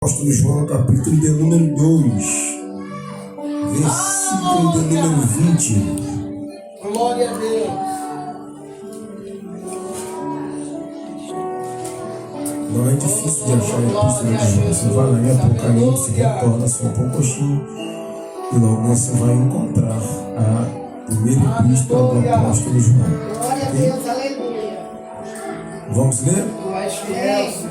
Apóstolo João, capítulo de número 2, versículo de número 20. Glória a Deus. Não é difícil de achar a epístola de João. Você vai lá em Apocalipse, retorna só um pouquinho e logo você vai encontrar a primeira epístola do apóstolo João. Glória a Deus, aleluia. Vamos ler? Tu és fiel.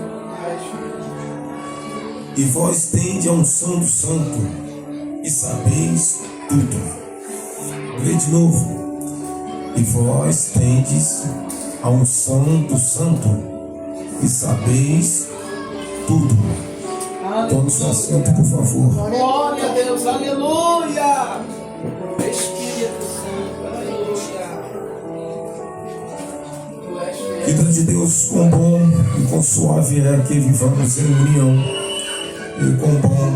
E vós tendes a unção do santo, e sabeis tudo. Lê de novo. E vós tendes a unção do santo, e sabeis tudo. Tome seu assento, por favor. Glória a Deus, aleluia. Espírito Santo, aleluia. Tu és fiel. Vida de Deus, quão bom e quão suave é que vivamos em união. E quão bom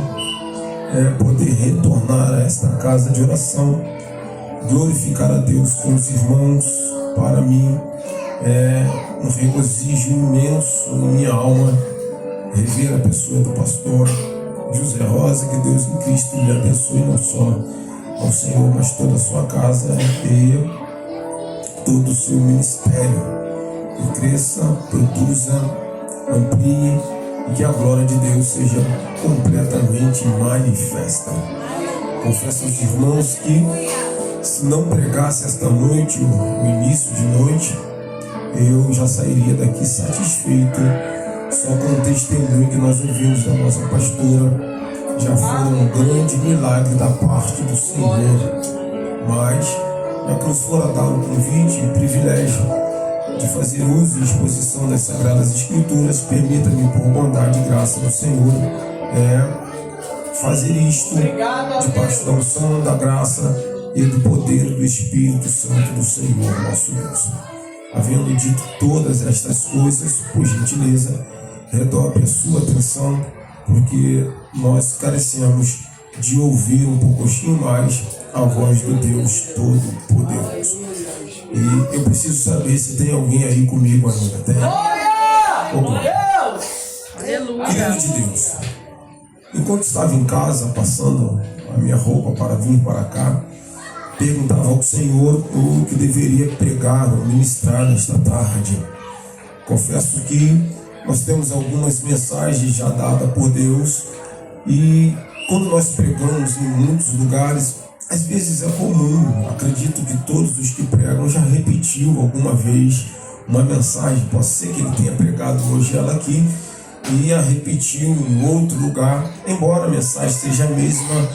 é poder retornar a esta casa de oração, glorificar a Deus com os irmãos. Para mim é um regozijo imenso em minha alma rever a pessoa do pastor José Rosa. Que Deus em Cristo lhe abençoe, não só ao Senhor, mas toda a sua casa e todo o seu ministério. Que cresça, produza, amplie, e que a glória de Deus seja completamente manifesta. Confesso aos irmãos que, se não pregasse esta noite, o início de noite, eu já sairia daqui satisfeito só com o testemunho que nós ouvimos da nossa pastora. Já foi um grande milagre da parte do Senhor, mas já que nos fora dado o convite e o privilégio de fazer uso e exposição das Sagradas Escrituras, permita-me, por bondade e graça do Senhor, fazer isto debaixo da unção, da graça e do poder do Espírito Santo do Senhor nosso Deus. Havendo dito todas estas coisas, por gentileza, redobre a sua atenção, porque nós carecemos de ouvir um pouquinho mais a voz do Deus Todo-Poderoso. E eu preciso saber se tem alguém aí comigo ainda. Tem? Aleluia. Querido de Deus, enquanto estava em casa, passando a minha roupa para vir para cá, perguntava ao Senhor o que deveria pregar ou ministrar nesta tarde. Confesso que nós temos algumas mensagens já dadas por Deus, e quando nós pregamos em muitos lugares, às vezes é comum, acredito que todos os que pregam já repetiu alguma vez uma mensagem. Pode ser que ele tenha pregado hoje ela aqui e a repetiu em outro lugar, embora a mensagem seja a mesma,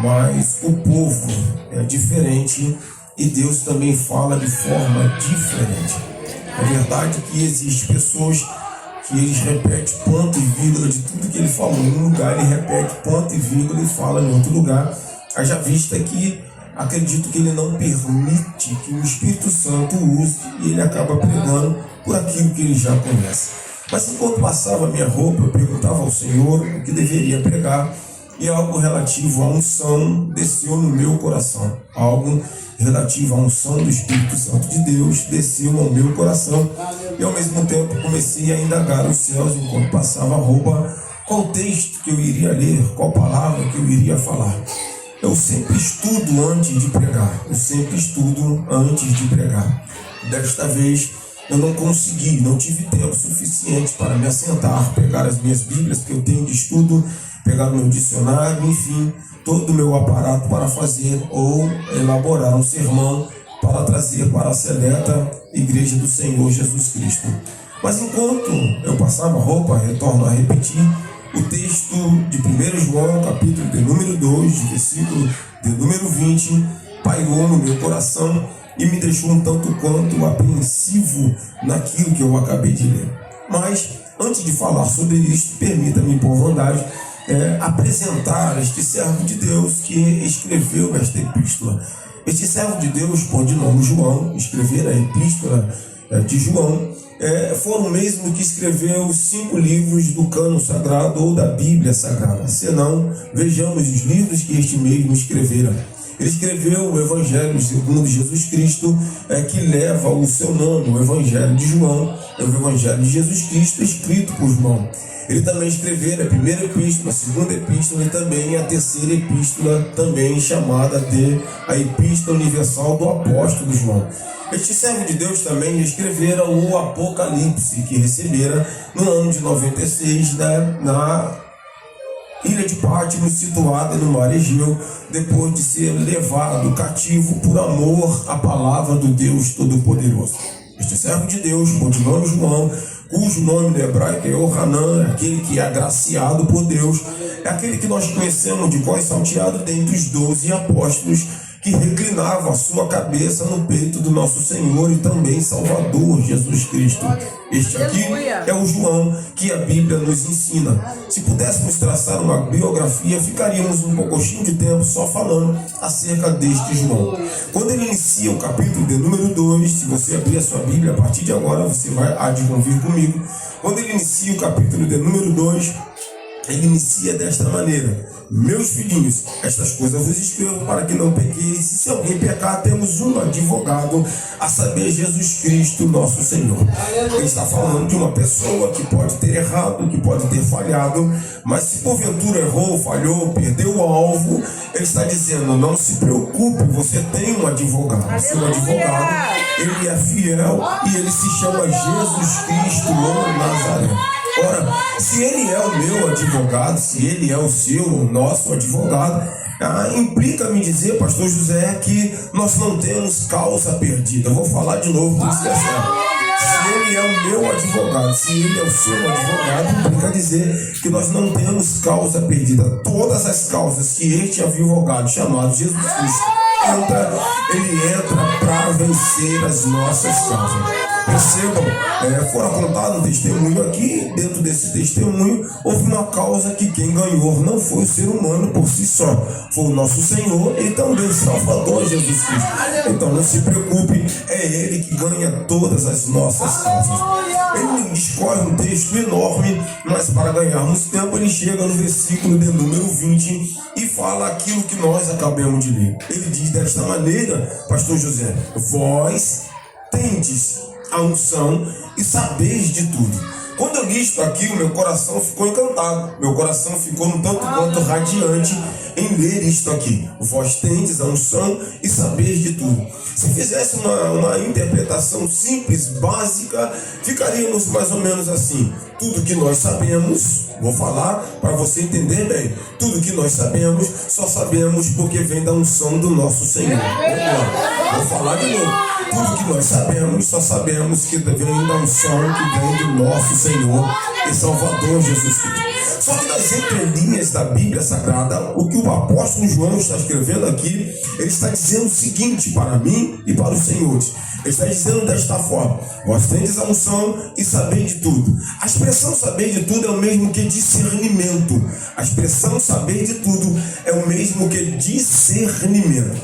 mas o povo é diferente e Deus também fala de forma diferente. É verdade que existem pessoas que eles repetem ponto e vírgula de tudo que ele falou em um lugar, ele repete ponto e vírgula e fala em outro lugar. Haja vista que acredito que ele não permite que o Espírito Santo use e ele acaba pregando por aquilo que ele já conhece. Mas enquanto passava a minha roupa, eu perguntava ao Senhor o que deveria pregar, e algo relativo à unção desceu no meu coração. Algo relativo à unção do Espírito Santo de Deus desceu ao meu coração, e ao mesmo tempo comecei a indagar os céus enquanto passava a roupa, qual texto que eu iria ler, qual palavra que eu iria falar. Eu sempre estudo antes de pregar. Desta vez eu não consegui, não tive tempo suficiente para me assentar, pegar as minhas Bíblias que eu tenho de estudo, pegar o meu dicionário, enfim, todo o meu aparato para fazer ou elaborar um sermão para trazer para a seleta Igreja do Senhor Jesus Cristo. Mas enquanto eu passava a roupa, retorno a repetir, o texto de 1 João, capítulo de número 2, versículo de número 20, pairou no meu coração e me deixou um tanto quanto apreensivo naquilo que eu acabei de ler. Mas, antes de falar sobre isso, permita-me, por bondade, apresentar este servo de Deus que escreveu esta epístola. Este servo de Deus, por de nome João, escrever a epístola de João, foi o mesmo que escreveu 5 livros do cânon sagrado ou da Bíblia Sagrada. Senão, vejamos os livros que este mesmo escrevera. Ele escreveu o Evangelho segundo Jesus Cristo, que leva o seu nome, o Evangelho de João, é o Evangelho de Jesus Cristo escrito por João. Ele também escreveu a primeira epístola, a segunda epístola e também a terceira epístola, também chamada de a Epístola Universal do Apóstolo João. Este servo de Deus também escrevera o Apocalipse, que recebera no ano de 96 na ilha de Patmos, situada no mar Egeu, depois de ser levado cativo por amor à palavra do Deus Todo-Poderoso. Este servo de Deus, de nome João, cujo nome no hebraico é Ohanan, aquele que é agraciado por Deus, é aquele que nós conhecemos de voz salteado dentre os 12 apóstolos, que reclinava a sua cabeça no peito do nosso Senhor e também Salvador Jesus Cristo. Este aqui é o João que a Bíblia nos ensina. Se pudéssemos traçar uma biografia, ficaríamos um pouquinho de tempo só falando acerca deste João. Quando ele inicia o capítulo de número 2, se você abrir a sua Bíblia, a partir de agora você há de convir comigo. Quando ele inicia o capítulo de número 2, ele inicia desta maneira: meus filhinhos, estas coisas vos escrevo para que não pequeis. Se alguém pecar, temos um advogado, a saber, Jesus Cristo, nosso Senhor. Ele está falando de uma pessoa que pode ter errado, que pode ter falhado, mas se porventura errou, falhou, perdeu o alvo, ele está dizendo: não se preocupe, você tem um advogado. Seu advogado, ele é fiel e ele se chama Jesus Cristo, o Nazaré. Ora, se ele é o meu advogado, se ele é o seu, o nosso advogado, implica me dizer, pastor José, que nós não temos causa perdida. Eu vou falar de novo, por isso que é certo. Se ele é o meu advogado, se ele é o seu advogado, implica dizer que nós não temos causa perdida. Todas as causas que este advogado chamado Jesus Cristo ele entra para vencer as nossas causas. Percebam, fora contado um testemunho aqui, dentro desse testemunho, houve uma causa que quem ganhou não foi o ser humano por si só, foi o nosso Senhor e também Salvador Jesus Cristo. Então não se preocupe, é Ele que ganha todas as nossas causas. Ele discorre um texto enorme, mas para ganharmos tempo, ele chega no versículo de número 20 e fala aquilo que nós acabamos de ler. Ele diz desta maneira, pastor José: vós tendes a unção e sabeis de tudo. Quando eu li isto aqui, o meu coração ficou encantado. Meu coração ficou um tanto quanto radiante em ler isto aqui. Vós tendes a unção e sabeis de tudo. Se fizesse uma interpretação simples, básica, ficaríamos mais ou menos assim: tudo que nós sabemos, vou falar para você entender bem, tudo que nós sabemos, só sabemos porque vem da unção do nosso Senhor. Vamos lá, vou falar de novo. Tudo que nós sabemos, só sabemos que vem da unção que vem do nosso Senhor e Salvador Jesus Cristo. Só que nas entrelinhas da Bíblia Sagrada, o que o apóstolo João está escrevendo aqui, ele está dizendo o seguinte para mim e para os senhores. Ele está dizendo desta forma: vós tendes a unção e sabeis de tudo. A expressão saber de tudo é o mesmo que discernimento. A expressão saber de tudo é o mesmo que discernimento.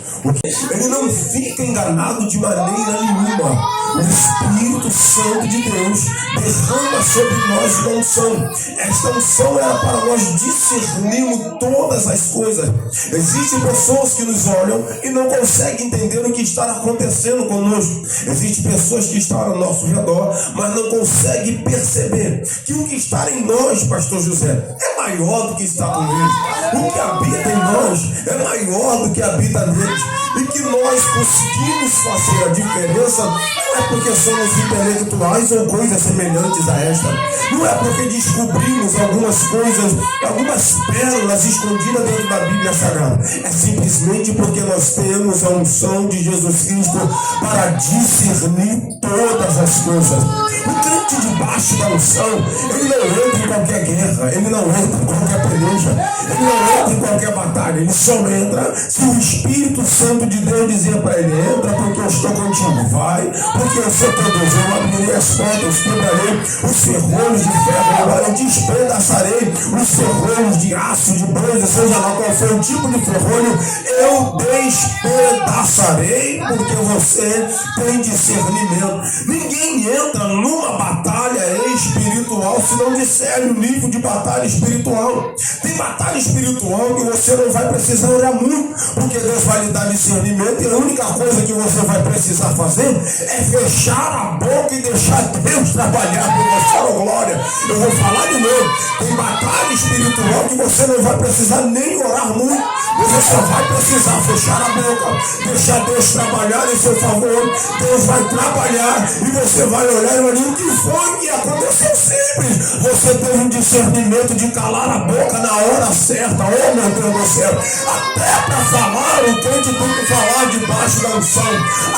Ele não fica enganado de maneira nenhuma. O Espírito Santo de Deus derrama sobre nós uma unção. Esta unção era para nós discernirmos todas as coisas. Existem pessoas que nos olham e não conseguem entender o que está acontecendo conosco. Existem pessoas que estão ao nosso redor, mas não conseguem perceber que o que está em nós, pastor José, é maior do que está com eles. O que habita em nós é maior do que habita neles. E que nós conseguimos fazer a diferença não é porque somos intelectuais ou coisas semelhantes a esta. Não é porque descobrimos algumas coisas, algumas pérolas escondidas dentro da Bíblia Sagrada. É simplesmente porque nós temos a unção de Jesus Cristo para discernir todas as coisas. O crente debaixo da unção, ele não entra em qualquer guerra, ele não entra em qualquer peleja, ele não entra em qualquer batalha, ele só entra se o Espírito Santo de Deus dizer para ele: entra porque eu estou contigo, vai, porque eu sou teu Deus, eu abrirei as portas, quebrarei os ferrolhos de ferro, eu despedaçarei os ferrolhos de aço, de bronze, seja lá qual for o tipo de ferrolho, eu despedaçarei, porque você tem discernimento. Ninguém entra numa batalha espiritual se não discerne o nível de batalha espiritual. Tem batalha espiritual que você não vai precisar orar muito, porque Deus vai lhe dar discernimento e a única coisa que você vai precisar fazer é fechar a boca e deixar Deus trabalhar por você. Oh, glória! Eu vou falar de novo. Tem batalha espiritual que você não vai precisar nem orar muito, você só vai precisar fechar a boca, deixar Deus trabalhar em seu favor. Deus vai trabalhar e você vai olhar e olhar o que foi que aconteceu. Simples. Você teve um discernimento de calar a boca na hora certa. Oh, meu Deus do céu! Até para falar o crente tem que falar debaixo da unção.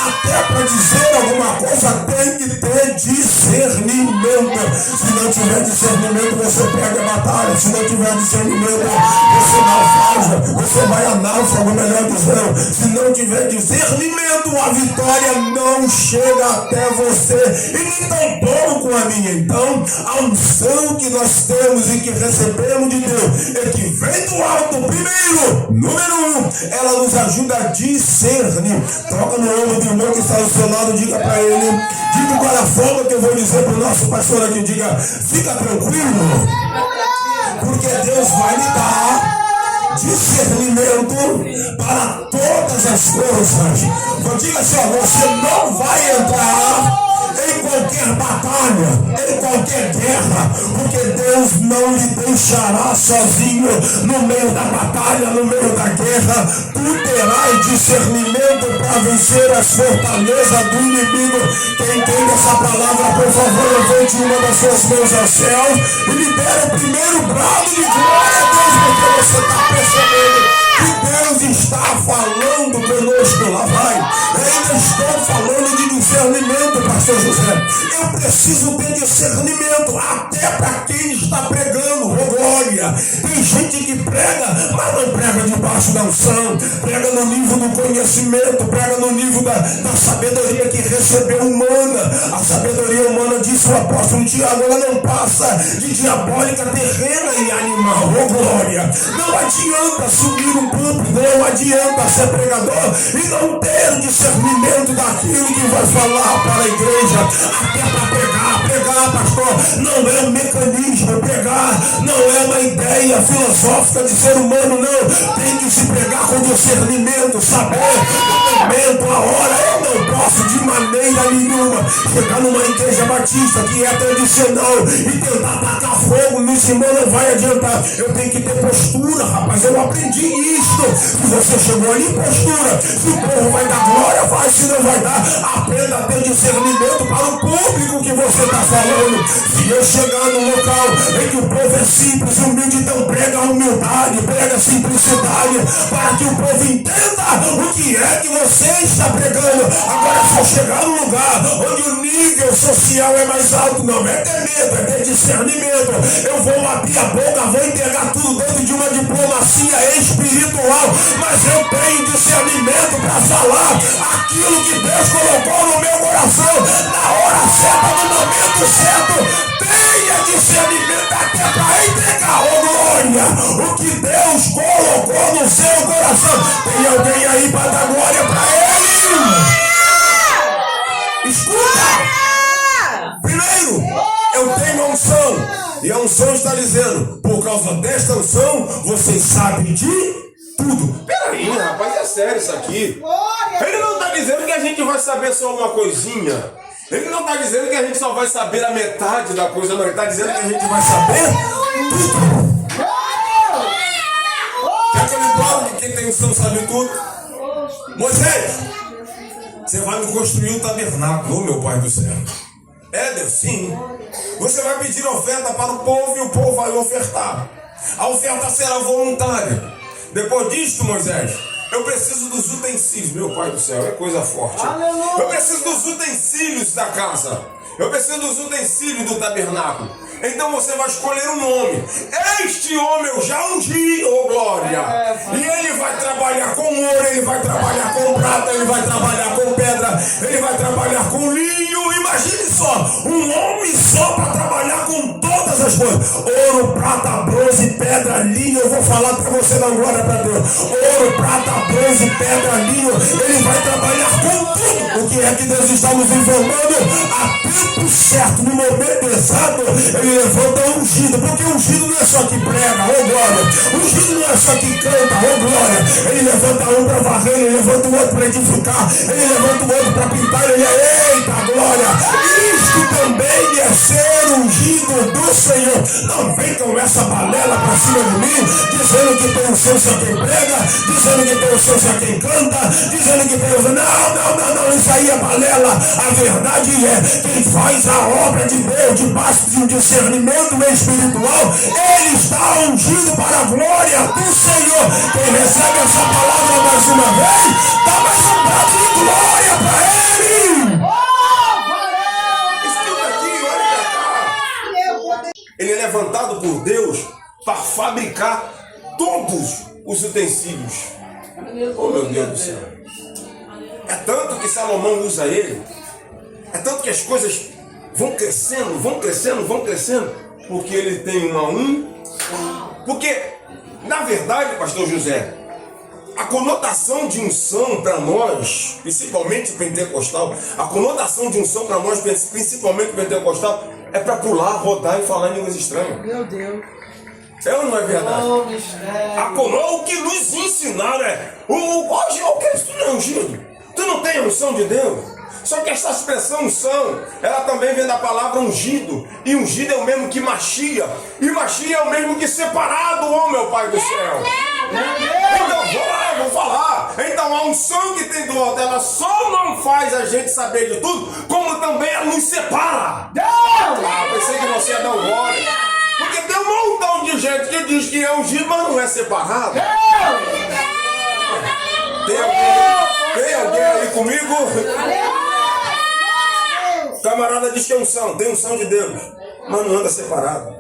Até para dizer alguma coisa tem que ter discernimento. Se não tiver discernimento, você pega a batalha. Se não tiver discernimento, você naufraga. Você vai a náufrago, melhor dizendo. Se não tiver discernimento, a vitória não chega até você. E nem tampouco a minha. Então, a unção que nós temos e que recebemos de Deus é que vem do alto primeiro. Número 1, ela nos ajuda a discernir. Toca no ombro do irmão que está ao seu lado, diga para ele, diga qual é a forma que eu vou dizer para o nosso pastor aqui, diga, fica tranquilo, porque Deus vai lhe dar discernimento para todas as coisas. Então diga assim, ó, você não vai entrar em qualquer batalha, em qualquer guerra, porque Deus não lhe deixará sozinho no meio da batalha, no meio da guerra. Tu terás discernimento para vencer as fortalezas do inimigo. Quem entende essa palavra, por favor, levante uma das suas mãos aos céus e libere o primeiro brado de glória a Deus, porque você está percebendo que Deus está falando conosco. Lá vai. Ainda estou falando de discernimento, pastor José. Eu preciso ter discernimento até para quem está pregando. Oh, glória! Tem gente que prega, mas não prega debaixo da unção, prega no nível do conhecimento, prega no nível da sabedoria que recebeu humana. A sabedoria humana, disse o apóstolo Tiago, ela não passa de diabólica, terrena e animal. Oh, glória! Não adianta subir um púlpito, não adianta ser pregador e não ter discernimento daquilo que vai falar para a igreja. Até para pregar, pastor, não é um mecanismo. Pregar não é uma ideia filosófica de ser humano, não. Tem que se pregar com discernimento, saber o momento, a hora. Eu não posso de maneira nenhuma chegar numa igreja batista que é tradicional e tentar tacar fogo nisso, irmão, não vai adiantar. Eu tenho que ter postura, rapaz. Eu aprendi isso. Se você chegou ali, postura. Se o povo vai dar glória, vai. Se não vai dar, aprenda a ter discernimento para o público que você está falando. Se eu chegar no local em que o povo é simples, humilde, então prega a humildade, prega a simplicidade, para que o povo entenda o que é que você está pregando. Agora, se eu chegar num lugar onde o nível social é mais alto, não é ter medo, é ter discernimento. Eu vou abrir a boca, vou entregar tudo dentro de uma diplomacia espiritual, mas eu tenho discernimento para falar aquilo que Deus colocou no meu coração, na hora certa, no momento certo. Tenha discernimento até para entregar, oh glória, o que Deus colocou no seu coração. Tem alguém aí para dar glória para Ele? Escuta! Primeiro, eu tenho a unção, e a unção está dizendo, por causa desta unção, vocês sabem de tudo. Peraí, rapaz, é sério isso aqui. Ele não está dizendo que a gente vai saber só uma coisinha. Ele não está dizendo que a gente só vai saber a metade da coisa, não. Ele está dizendo que a gente vai saber tudo. Quer que eu lhe fale que quem tem unção sabe tudo? Moisés, você vai me construir um tabernáculo, meu Pai do céu. É, Deus, sim. Você vai pedir oferta para o povo e o povo vai ofertar. A oferta será voluntária. Depois disto, Moisés, eu preciso dos utensílios, meu Pai do céu, é coisa forte. Eu preciso dos utensílios da casa. Eu preciso dos utensílios do tabernáculo. Então você vai escolher um nome. Este homem eu já ungi, oh glória. E ele vai trabalhar com ouro, ele vai trabalhar com prata, ele vai trabalhar com pedra, ele vai trabalhar com linho. Imagine só, um homem só para trabalhar com todas as coisas. Ouro, prata, bronze, pedra, linho. Eu vou falar para você dar glória para Deus. Ouro, prata, bronze, pedra, linho. Ele vai trabalhar com tudo o que que é que Deus está nos informando? A tempo certo, no momento exato, ele levanta um ungido, porque o ungido não é só que prega, ô glória. O ungido não é só que canta, ô glória. Ele levanta um para varrer, ele levanta o outro para edificar, ele levanta o outro para pintar, ele é, eita glória. Isto também é ser ungido do Senhor. Não vem com essa balela para cima de mim, dizendo que tem unção a quem prega, dizendo que tem unção a quem canta, dizendo que tem unção. Não, isso aí é balela. A verdade é, quem faz a obra de Deus debaixo de um discernimento espiritual, ele está ungido para a glória do Senhor. Quem recebe essa palavra mais uma vez, dá mais um prato de glória para ele. Escuta aqui, olha pra cá. Ele é levantado por Deus para fabricar todos os utensílios. Oh meu Deus do céu. É tanto que Salomão usa ele, é tanto que as coisas vão crescendo, porque ele tem porque, na verdade, pastor José, a conotação de unção para nós, principalmente pentecostal, a conotação de unção para nós, principalmente pentecostal, é para pular, rodar e falar em línguas estranhas. Meu Deus. É ou não é verdade? O que nos ensinaram é o que tu não é ungido? Tu não tem a unção de Deus? Só que essa expressão unção, ela também vem da palavra ungido. E ungido é o mesmo que machia. E machia é o mesmo que separado, oh meu Pai do céu. Então vou falar. Então a unção que tem do alto, ela só não faz a gente saber de tudo, como também ela nos separa. Pensei que você ia dar glória. Porque tem um montão de gente que diz que é ungido, mas não é separado. Tem alguém aí comigo? Camarada diz que é unção, tem unção de Deus, mas não anda separado.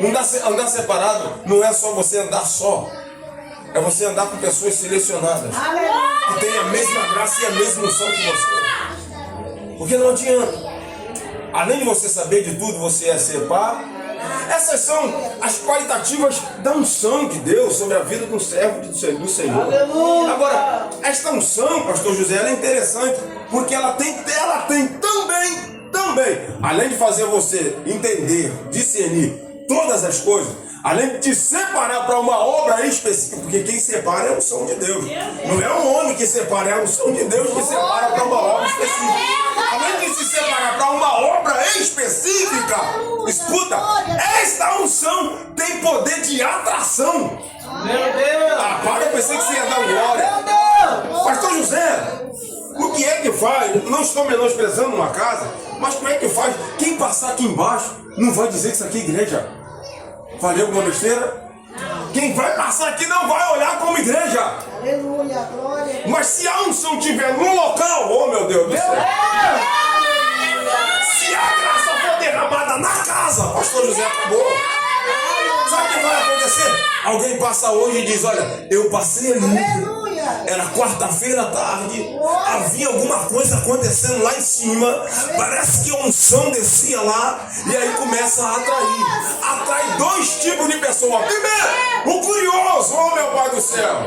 Andar separado não é só você andar só, é você andar com pessoas selecionadas, que têm a mesma graça e a mesma unção que você. Porque não adianta, além de você saber de tudo, você é separado. Essas são as qualitativas da unção de Deus sobre a vida do servo do Senhor. Aleluia. Agora, esta unção, pastor José, ela é interessante, porque ela tem também, além de fazer você entender, discernir todas as coisas, além de te separar para uma obra específica, porque quem separa é a unção de Deus. Não é um homem que separa, é a unção de Deus que separa para uma obra específica. Além de se separar para uma obra específica, escuta, esta unção tem poder de atração. Meu Deus! Eu pensei que você ia dar glória. Meu Deus! Pastor José, o que é que faz? Não estou menosprezando uma casa, mas como é que faz? Quem passar aqui embaixo não vai dizer que isso aqui é igreja. Falei alguma besteira? Quem vai passar aqui não vai olhar como igreja. Aleluia, glória. Mas se a unção estiver no local, oh meu Deus do céu. Se a graça for derramada na casa, pastor José acabou. Sabe o que vai acontecer? Alguém passa hoje e diz, olha, eu passei ali. Aleluia. Era quarta-feira à tarde, havia alguma coisa acontecendo lá em cima, parece que a unção descia lá, e aí começa a atrair. Atrai dois tipos de pessoas. Primeiro, o curioso, oh meu Pai do céu.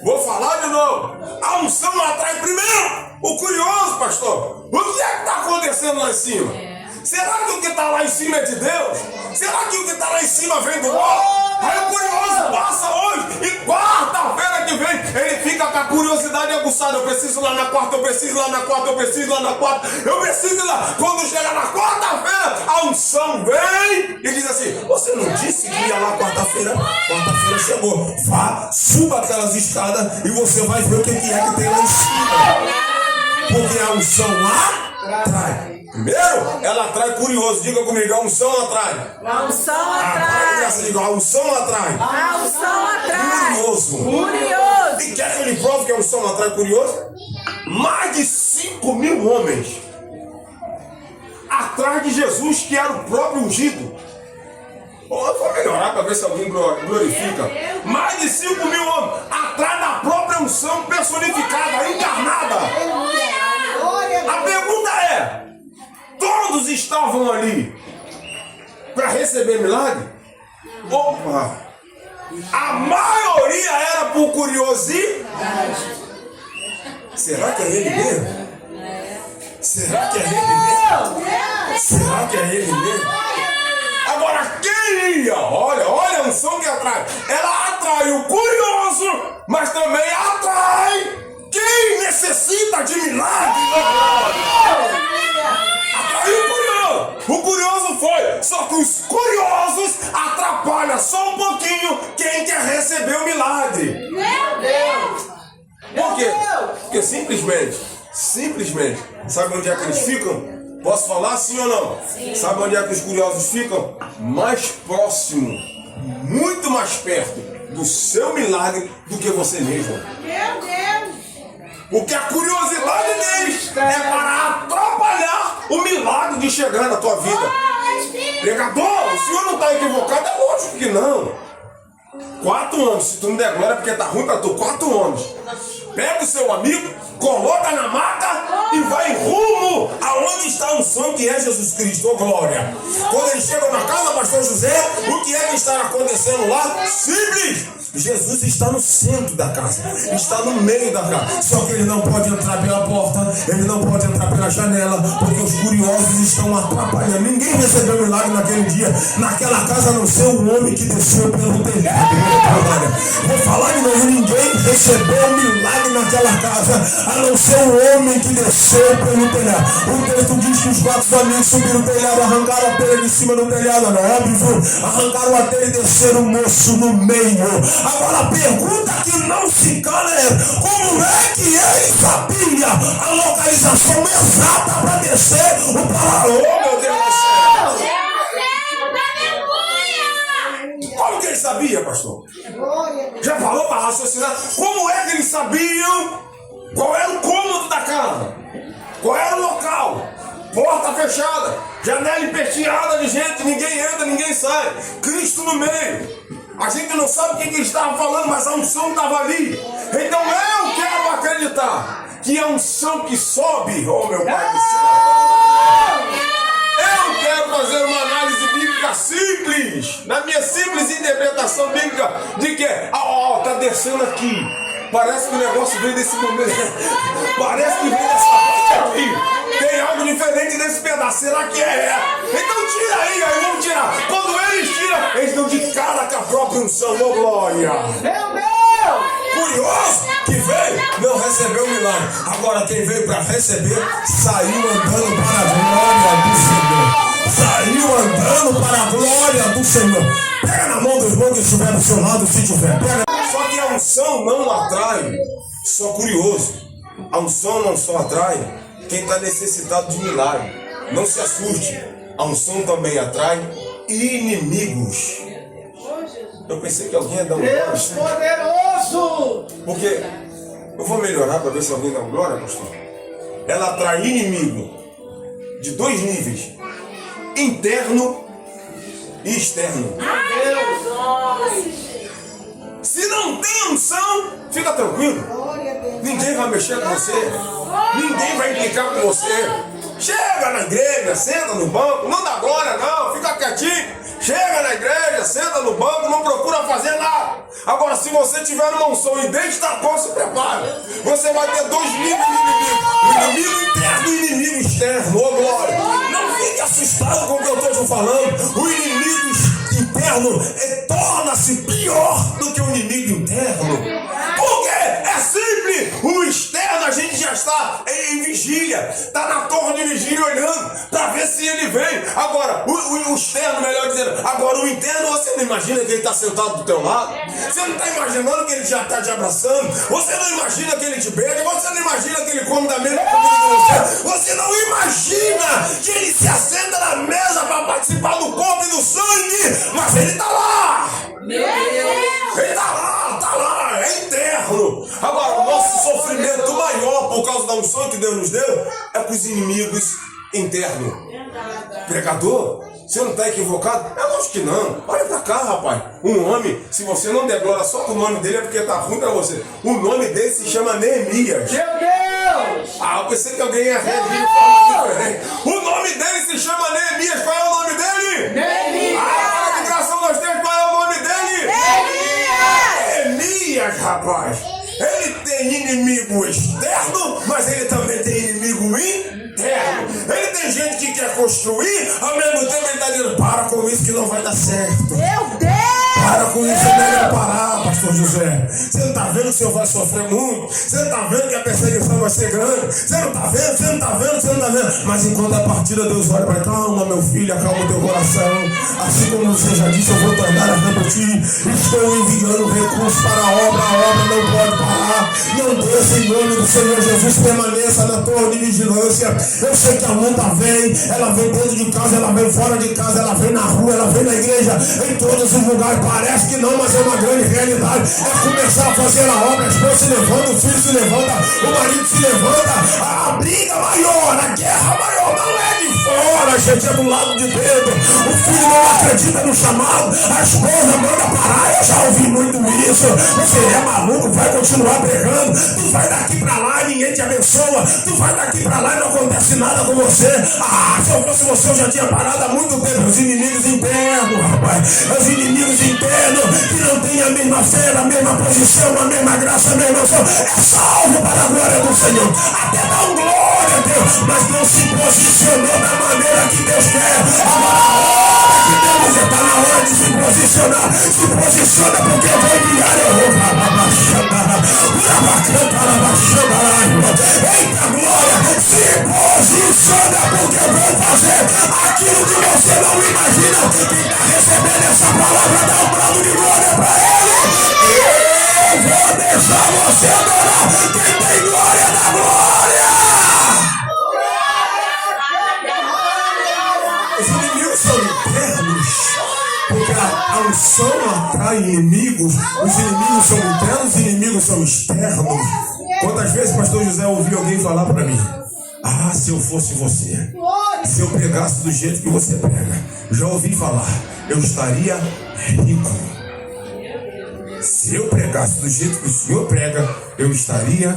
Vou falar de novo. A unção atrai primeiro o curioso, pastor. O que é que está acontecendo lá em cima? Será que o que está lá em cima é de Deus? Será que o que está lá em cima vem do alto? Aí o curioso passa hoje e quarta-feira que vem ele fica com a curiosidade aguçada. Eu preciso lá na quarta, eu preciso lá na quarta, eu preciso lá na quarta, eu preciso lá. Quando chegar na quarta-feira, a unção vem e diz assim, você não disse que ia lá quarta-feira? Quarta-feira chegou. Vá, suba aquelas escadas e você vai ver o que é que tem lá em cima. Porque a unção atrai. Primeiro, ela atrai curioso. Diga comigo, a unção atrai. A unção atrai. A unção atrai. A unção atrai. Curioso. E quer que ele prove que a unção atrai curioso? Mais de 5.000 homens atrás de Jesus, que era o próprio ungido. Eu vou melhorar para ver se alguém glorifica. Mais de 5.000 homens atrás da própria unção personificada, encarnada. A pergunta é, todos estavam ali para receber milagre? Opa! A maioria era por curiosidade. Será que é ele mesmo? Será que é ele mesmo? Será que é ele mesmo? Agora quem ia? Olha a unção que atrai. Ela atrai o curioso, mas também atrai quem necessita de milagre. Atraiu o curioso. O curioso foi. Só que os curiosos atrapalham só um pouquinho quem quer receber o milagre. Meu Deus! Por quê? Porque simplesmente, sabe onde é que eles ficam? Posso falar sim ou não? Sim. Sabe onde é que os curiosos ficam? Mais próximo, muito mais perto do seu milagre do que você mesmo. Meu Deus! Porque a curiosidade deles é para atrapalhar o milagre de chegar na tua vida. Pregador, o senhor não está equivocado? É lógico que não. 4 anos, se tu não der glória, porque tá ruim para tu. 4 anos. Pega o seu amigo, coloca na maca e vai rumo aonde está a unção que é Jesus Cristo, oh glória. Quando eles chegam na casa do pastor José, o que é que está acontecendo lá? Simples! Jesus está no centro da casa, está no meio da casa. Só que ele não pode entrar pela porta, ele não pode entrar pela janela, porque os curiosos estão atrapalhando. Ninguém recebeu milagre naquele dia, naquela casa, a não ser o homem que desceu pelo telhado. Vou falar de novo, ninguém recebeu milagre naquela casa, a não ser o homem que desceu pelo telhado. O texto diz que os 4 amigos subiram o telhado, arrancaram a telha de cima do telhado, não é óbvio? Arrancaram a telha e desceram o moço no meio. Agora a pergunta que não se cala é: como é que ele sabia a localização exata para descer o paralelo? Oh, meu Deus do céu! Como que ele sabia, pastor? Já falou para raciocinar? Como é que eles sabiam qual era o cômodo da casa? Qual era o local? Porta fechada, janela empeteada de gente, ninguém entra, ninguém sai. Cristo no meio. A gente não sabe o que ele estava falando, mas a unção estava ali. Então eu quero acreditar que a unção que sobe, oh meu Pai do céu. Eu quero fazer uma análise bíblica simples, na minha simples interpretação bíblica, de que, tá descendo aqui. Parece que o negócio veio desse momento. Parece que veio dessa parte aqui. Tem algo diferente nesse pedaço. Será que é? Então tira aí vamos tirar. Quando eles tiram, eles dão de cara com a própria unção. Ô glória! Meu Deus! Curioso que veio, não recebeu o milagre. Agora quem veio para receber, saiu andando para a glória do Senhor. Saiu andando para a glória do Senhor. Pega na mão do irmão que estiver do seu lado, se tiver. Pega. Só que a unção não atrai só curioso. A unção não só atrai quem está necessitado de milagre. Não se assuste. A unção também atrai inimigos. Eu pensei que alguém ia dar um glória. Deus poderoso! Porque eu vou melhorar para ver se alguém dá um glória, pastor. Ela atrai inimigo de 2 níveis: interno e externo. Se não tem unção, fica tranquilo. Ninguém vai mexer com você. Ninguém vai implicar com você. Chega na igreja, senta no banco, não dá glória não, fica quietinho. Chega na igreja, senta no banco, não procura fazer nada. Agora, se você tiver uma unção e dente da porta, se prepara. Você vai ter 2 níveis de inimigo: inimigo interno e inimigo externo. Ô glória! Não fique assustado com o que eu estou te falando. O inimigo interno torna-se pior do que o inimigo interno. Porque é simples. O externo a gente já está em vigília, está na torre de vigília olhando para ver se ele vem. Agora, o externo, melhor dizendo, agora o interno, você não imagina que ele está sentado do teu lado? Você não está imaginando que ele já está te abraçando? Você não imagina que ele te beija? Você não imagina que ele come da mesma comida que você? Você não imagina que ele se assenta na mesa para participar do corpo e do sangue? Mas ele está lá! Meu Deus! Ele está lá, é interno. Agora, o nosso sofrimento maior por causa da unção que Deus nos deu é com os inimigos internos. Pregador, você não está equivocado? É lógico que não. Olha pra cá, rapaz. Um homem, se você não der glória só com o nome dele, é porque tá ruim pra você. O nome dele se chama Neemias. Meu Deus! Eu pensei que alguém ia reagir de forma diferente. O nome dele se chama Neemias. Qual é o nome dele? Neemias! Para de graça nós temos. Qual é o nome dele? Neemias, rapaz. Ele tem inimigo externo, mas ele também tem inimigo interno. tem gente que quer construir, ao mesmo tempo ele está dizendo, para com isso que não vai dar certo. Meu Deus! Para com isso, é melhor parar, pastor José. Você não está vendo que o senhor vai sofrer muito? Você não está vendo que a perseguição vai ser grande? Você não está vendo, você não está vendo, você não está vendo. Mas enquanto a partida, Deus olha para calma, meu filho, acalma o teu coração. Assim como você já disse, eu vou tornar a repetir. Estou enviando recursos para a obra não pode parar. Não deixe em nome do Senhor Jesus, permaneça na torre de vigilância. Eu sei que a luta vem, ela vem dentro de casa, ela vem fora de casa, ela vem na rua, ela vem na igreja, em todos os lugares. Parece que não, mas é uma grande realidade. É começar a fazer a obra, a esposa se levanta, o filho se levanta, o marido se levanta. A briga maior, a guerra maior não é de fora, gente, é do lado de dentro. O filho não acredita no chamado, a esposa manda parar. Eu já ouvi muito isso. Você é maluco, vai continuar pregando. Tu vai daqui pra lá e ninguém te abençoa. Tu vai daqui pra lá e não acontece nada com você. Ah, se eu fosse você, eu já tinha parado há muito tempo. Os inimigos internos, rapaz, os inimigos internos que não têm a mesma fé, a mesma posição, a mesma graça, a mesma unção, é salvo para a glória do Senhor. Até dá um glória a Deus, mas não se posicionou da maneira que Deus quer. Agora a hora que Deus está na hora de se posicionar. Se posiciona porque vai virar. Eita glória, se posiciona porque eu vou fazer aquilo que você não imagina. Quem está recebendo essa palavra, dá um brado de glória para ele. Eu vou deixar você adorar quem tem glória da glória. Os inimigos são internos, porque a unção atrai inimigos. Os inimigos são internos, os inimigos são externos. Quantas vezes, pastor José, ouvi alguém falar para mim: ah, se eu fosse você, se eu pregasse do jeito que você prega, já ouvi falar, eu estaria rico. Se eu pregasse do jeito que o senhor prega, eu estaria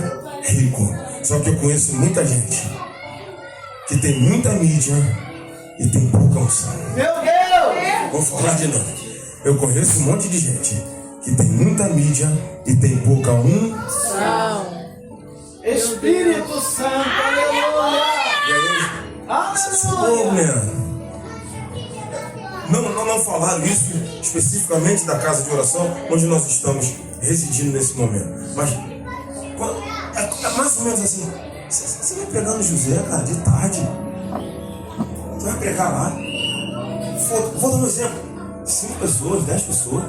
rico. Só que eu conheço muita gente que tem muita mídia e tem pouca unção. Meu Deus! Vou falar de novo. Eu conheço um monte de gente que tem muita mídia e tem pouca unção. Espírito Santo, aleluia! E aí, Aleluia! não falar isso especificamente da casa de oração onde nós estamos residindo nesse momento. Mas é mais ou menos assim. Você vai pregar no José, cara, de tarde. Você vai pregar lá. Vou dar um exemplo. 5 pessoas, 10 pessoas.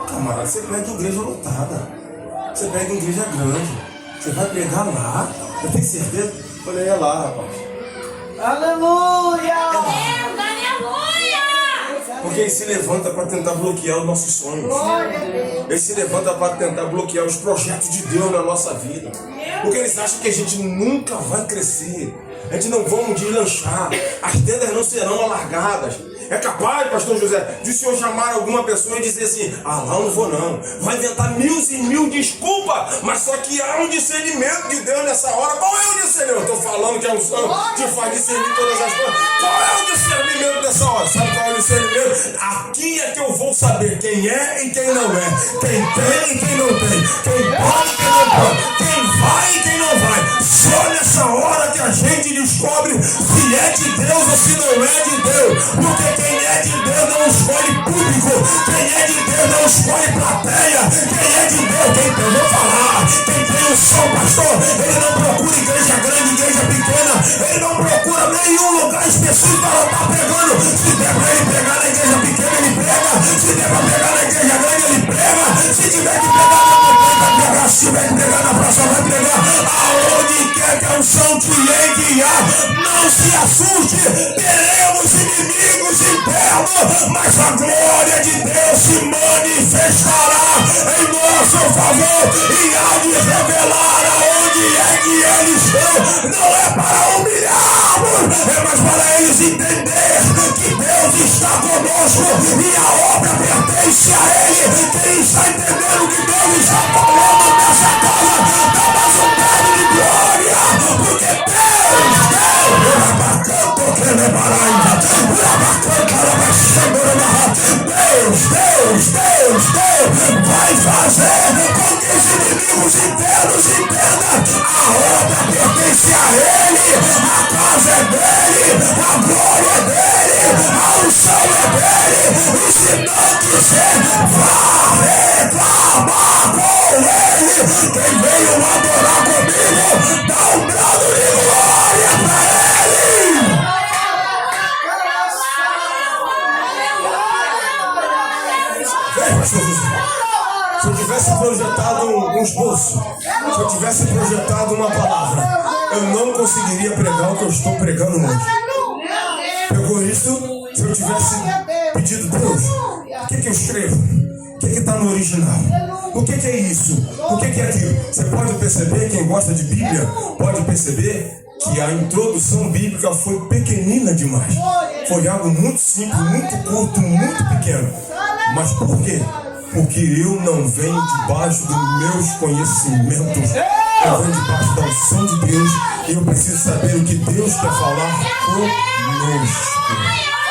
Camarada, você prega em igreja lotada. Você prega em igreja grande. Você vai pregar lá. Eu tenho certeza. Olha aí lá, rapaz. Aleluia! Porque ele se levanta para tentar bloquear os nossos sonhos. Ele se levanta para tentar bloquear os projetos de Deus na nossa vida. Porque eles acham que a gente nunca vai crescer. A gente não vai um dia lanchar. As tendas não serão alargadas. É capaz, pastor José, de o senhor chamar alguma pessoa e dizer assim: ah, lá eu não vou não. Vai inventar mil e mil desculpas, mas só que há um discernimento de Deus nessa hora. Qual é o discernimento? Eu estou falando que a unção te faz discernir todas as coisas. Qual é o discernimento dessa hora? Sabe qual é o discernimento? Aqui é que eu vou saber quem é e quem não é. Quem tem e quem não tem. Quem pode e quem não pode. Quem vai e quem não vai. Só nessa hora que a gente descobre se é de Deus ou se não é de Deus. Porque quem é de Deus não escolhe público. Quem é de Deus não escolhe plateia. Quem é de Deus, quem tem, vou falar. Quem tem o som, pastor, ele não procura igreja grande, igreja pequena. Ele não procura nenhum lugar específico para estar pregando. Se der para ele pregar na igreja pequena, ele prega. Se der para pregar na igreja grande, ele prega. Se tiver que pregar na montanha, vai pregar. Se tiver que pregar na praça, vai pregar. Aonde quer que a unção te enviar, não se assuste. Teremos inimigos internos, mas a glória de Deus se manifestará em nosso favor e há de revelar aonde é que eles estão. Não é para humilhá-los, é mais para eles entender que Deus está conosco e a obra pertence a Ele. Quem está entendendo que Deus está falando nessa casa, dá mais um brado de glória, porque Deus vai fazer com que esse inimigo inimigos internos entendam: a obra pertence a Ele, a casa é dele, a glória é dele, a unção é dele. E se não quiser, vá reclamar com Ele. Quem veio adorar comigo, dá um brado de glória para Ele. Vem, pastor José. Se eu tivesse projetado um esboço, se eu tivesse projetado uma palavra, eu não conseguiria pregar o que eu estou pregando hoje. Pegou isso? Se eu tivesse pedido, Deus, o que eu escrevo? O que está no original? O que é isso? O que é aquilo? Você pode perceber, quem gosta de Bíblia, pode perceber que a introdução bíblica foi pequenina demais. Foi algo muito simples, muito curto, muito pequeno. Mas por quê? Porque eu não venho debaixo dos meus conhecimentos. Eu venho debaixo da unção de Deus. E eu preciso saber o que Deus quer falar conosco.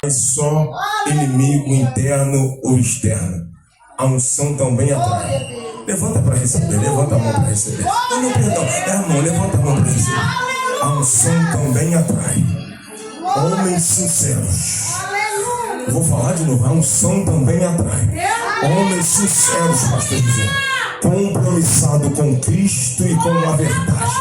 É só inimigo interno ou externo. A unção também atrai. Levanta para receber, levanta a mão para receber. Não, perdão, é a mão, levanta a mão para receber. A unção também atrai homens sinceros. Eu vou falar de novo, a unção também atrai homens sinceros, pastor José, compromissado com Cristo e com a verdade.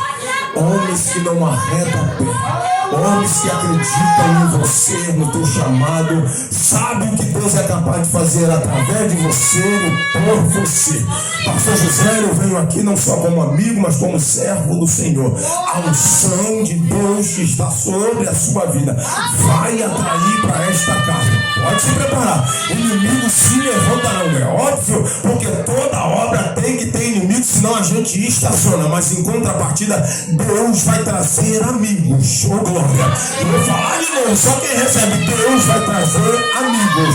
Homens que não arredam a pé, homens que acreditam em você, no teu chamado, sabem o que Deus é capaz de fazer através de você e por você. Pastor José, eu venho aqui não só como amigo, mas como servo do Senhor. A unção de Deus que está sobre a sua vida vai atrair para esta casa. Pode se preparar. Inimigo se levantarão, é óbvio, porque toda obra tem que ter inimigo, senão a gente estaciona. Mas em contrapartida, Deus vai trazer amigos. Oh, glória. Eu vou falar de novo, só quem recebe, Deus vai trazer amigos.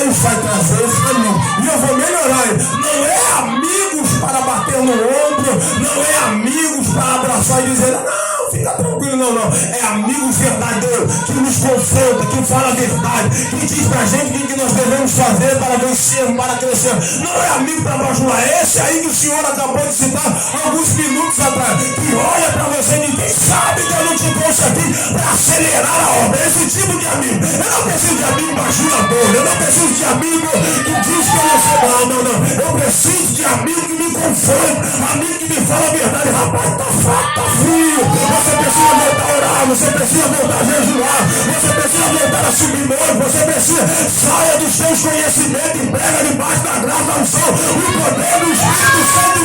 Deus vai trazer amigos. E eu vou melhorar. Não é amigos para bater no ombro, não é amigos para abraçar e dizer, não, fica tranquilo, não. É amigos verdadeiros, que nos confronta, que fala a verdade, que diz pra gente o que nós devemos fazer para vencer, para crescer. Não é amigo para bajular. Esse aí que o senhor acabou de citar alguns minutos atrás, que olha para você e ninguém sabe que eu não te trouxe aqui para acelerar a obra. Esse tipo de amigo. Eu não preciso de amigo bajulador, eu não preciso de amigo que diz que eu não sou mal, não. Eu preciso de amigo que me confronta, amigo que me fala a verdade. Rapaz, tá fraco, tá frio. Você precisa voltar a orar, você precisa voltar a jejuar, você precisa voltar a subir novo, você precisa saia dos seus conhecimentos e prega debaixo da graça da unção, o poder do Espírito Santo.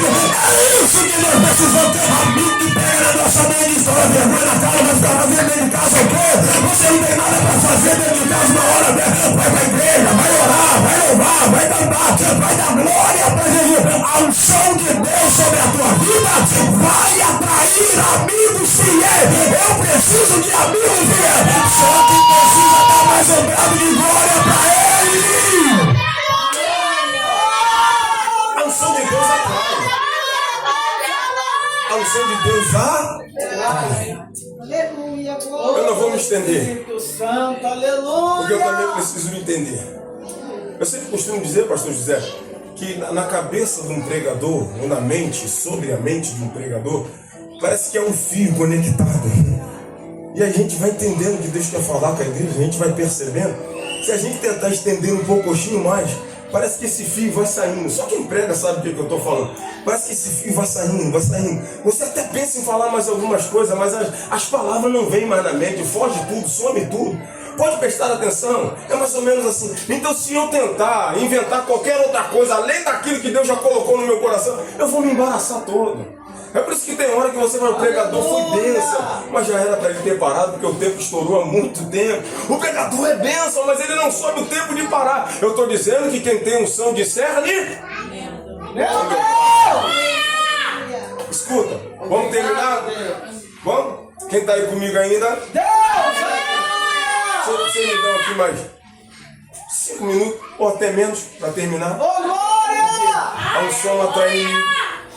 É isso que nós precisamos ter. Amigo que pega na nossa mãe e fala vergonha na cara, vai ficar fazendo dentro de casa, o quê? Você não tem nada para fazer dentro de casa na hora, né? Vai pra igreja, vai orar, vai louvar, vai cantar, vai dar glória para Jesus. A unção de Deus sobre a tua vida vai atrair amigos fiéis. Eu preciso de amigos fiéis. Só que precisa dar mais um grado de glória para Ele. A unção de Deus atrai. A unção de Deus atrai. Eu não vou me estender, porque eu também preciso me entender. Eu sempre costumo dizer, pastor José, que na cabeça de um pregador, ou na mente, sobre a mente de um pregador, parece que é um fio conectado. E a gente vai entendendo o que Deus quer falar com a igreja, a gente vai percebendo. Se a gente tentar estender um pouquinho mais, parece que esse fio vai saindo. Só quem prega sabe o que eu estou falando. Parece que esse fio vai saindo, vai saindo. Você até pensa em falar mais algumas coisas, mas as palavras não vêm mais na mente. Foge tudo, some tudo. Pode prestar atenção, é mais ou menos assim. Então se eu tentar inventar qualquer outra coisa, além daquilo que Deus já colocou no meu coração, eu vou me embaraçar todo. É por isso que tem hora que você vai, o pregador foi bênção, mas já era para ele ter parado, porque o tempo estourou há muito tempo. O pregador é bênção, mas ele não soube o tempo de parar. Eu estou dizendo que quem tem unção discerne. Meu Deus! Escuta, vamos terminar? Vamos? Quem está aí comigo ainda? Você me dá aqui mais 5 minutos, ou até menos, para terminar. A unção atrai inimigo,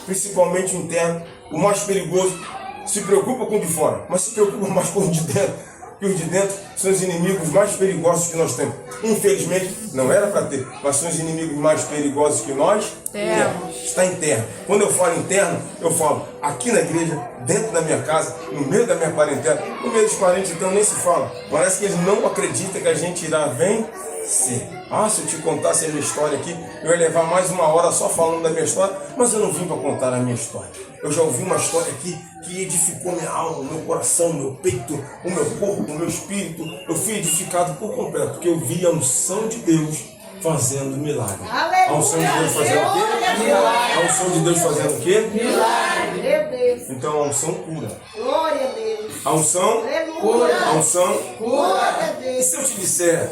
principalmente interno. O mais perigoso se preocupa com o de fora, mas se preocupa mais com o de dentro. E os de dentro são os inimigos mais perigosos que nós temos. Infelizmente, não era para ter, mas são os inimigos mais perigosos que nós Externos. Está interno. Quando eu falo interno, eu falo aqui na igreja, dentro da minha casa, no meio da minha parentela. No meio dos parentes, então, nem se fala. Parece que eles não acreditam que a gente irá vencer. Ah, se eu te contasse a minha história aqui, eu ia levar mais uma hora só falando da minha história, mas eu não vim para contar a minha história. Eu já ouvi uma história aqui que edificou minha alma, meu coração, meu peito, o meu corpo, o meu espírito. Eu fui edificado por completo, porque eu vi a unção de Deus fazendo milagre. A unção de Deus fazendo o quê? A unção de Deus fazendo o quê? Milagre. Então a unção cura. Glória a Deus. A unção Aleluia. A unção. Glória a E Deus. se eu te disser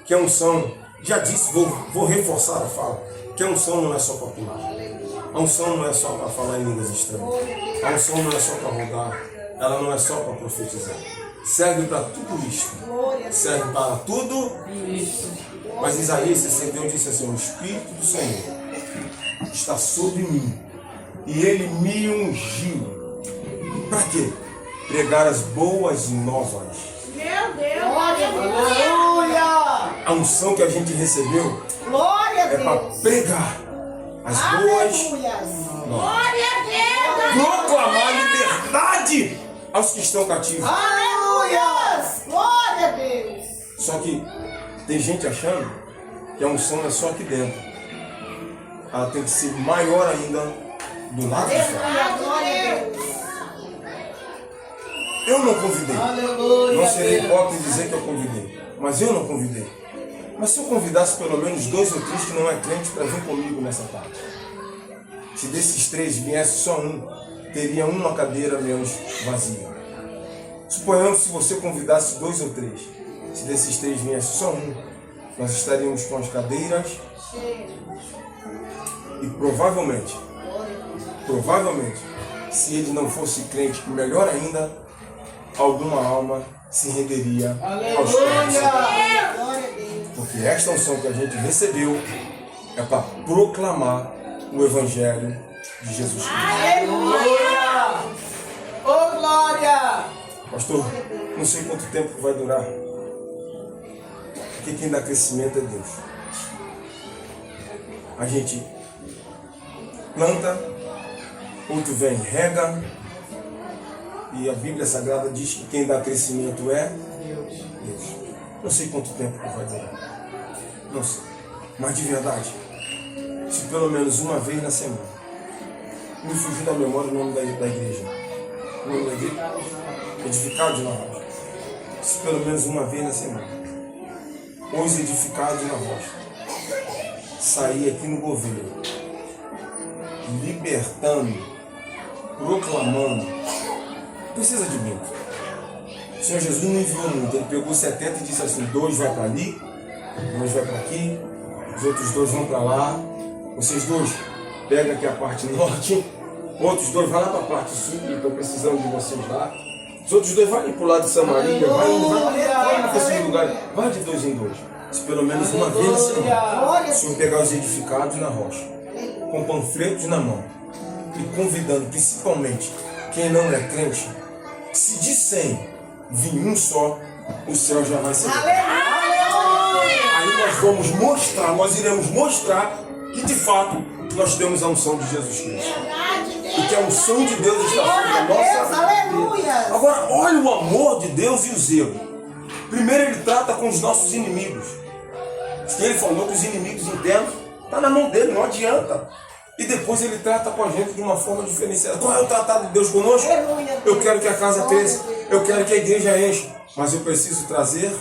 que a unção, já disse, vou reforçar a fala, que a unção não é só para pular. A unção não é só para falar em línguas estranhas. A unção não é só para rodar. Ela não é só para profetizar. Serve para tudo isto. Serve para tudo isto. Mas Isaías 61 disse assim: o Espírito do Senhor está sobre mim e Ele me ungiu. Para quê? Pregar as boas novas. Meu Deus. Glória a Deus. Aleluia. A unção que a gente recebeu Glória a é para Deus. pregar as boas Aleluia. novas. Glória a Deus. Proclamar liberdade aos que estão cativos. Aleluia. Glória a Deus. Só que tem gente achando que a unção é só aqui dentro. Ela tem que ser maior ainda do lado de fora. Aleluia. Glória a Deus. Eu não convidei. Aleluia. Não serei hipócrita em dizer que eu convidei. Mas eu não convidei. Mas se eu convidasse pelo menos 2 ou 3 que não é crente para vir comigo nessa tarde. Se desses 3 viesse só um, teria uma cadeira menos vazia. Suponhamos se você convidasse 2 ou 3. Se desses 3 viesse só um, nós estaríamos com as cadeiras e provavelmente, se ele não fosse crente, melhor ainda, alguma alma se renderia aos crentes. Glória a Deus. Porque esta unção que a gente recebeu é para proclamar o Evangelho de Jesus Cristo. Aleluia. Oh, glória. Pastor, não sei quanto tempo vai durar. Porque quem dá crescimento é Deus. A gente planta, outro vem e rega. E a Bíblia Sagrada diz que quem dá crescimento é Deus. Não sei quanto tempo que vai durar. Não sei. Mas de verdade, se pelo menos uma vez na semana, me fugiu da memória o nome da igreja. O nome da igreja? Edificado de Nova Rocha. Se pelo menos uma vez na semana, os edificados na rocha, sair aqui no governo, libertando, proclamando, precisa de mim. O Senhor Jesus não enviou muito, ele pegou 70 e disse assim: 2 vai para ali, 2 vai para aqui, os outros 2 vão para lá, vocês 2 pegam aqui a parte norte, outros 2 vão lá para a parte sul, que estão precisando de vocês lá, os outros 2 vão para o lado de Samaria, vai para esses lugares, vai de 2 em 2, se pelo menos uma vez na semana, o Senhor pegar os edificados na rocha, com panfletos na mão, e convidando principalmente quem não é crente, se de 100 vir um só, o céu já vai ser. Aí nós vamos mostrar, nós iremos mostrar que de fato nós temos a unção de Jesus Cristo. E que a unção de Deus está sobre a nossa vida. Agora, olha o amor de Deus e o zelo. Primeiro ele trata com os nossos inimigos. Ele falou que os inimigos internos estão na mão dele, não adianta. E depois ele trata com a gente de uma forma diferenciada. Qual é o tratado de Deus conosco? Eu quero que a casa cresça, eu quero que a igreja encha, mas eu preciso trazer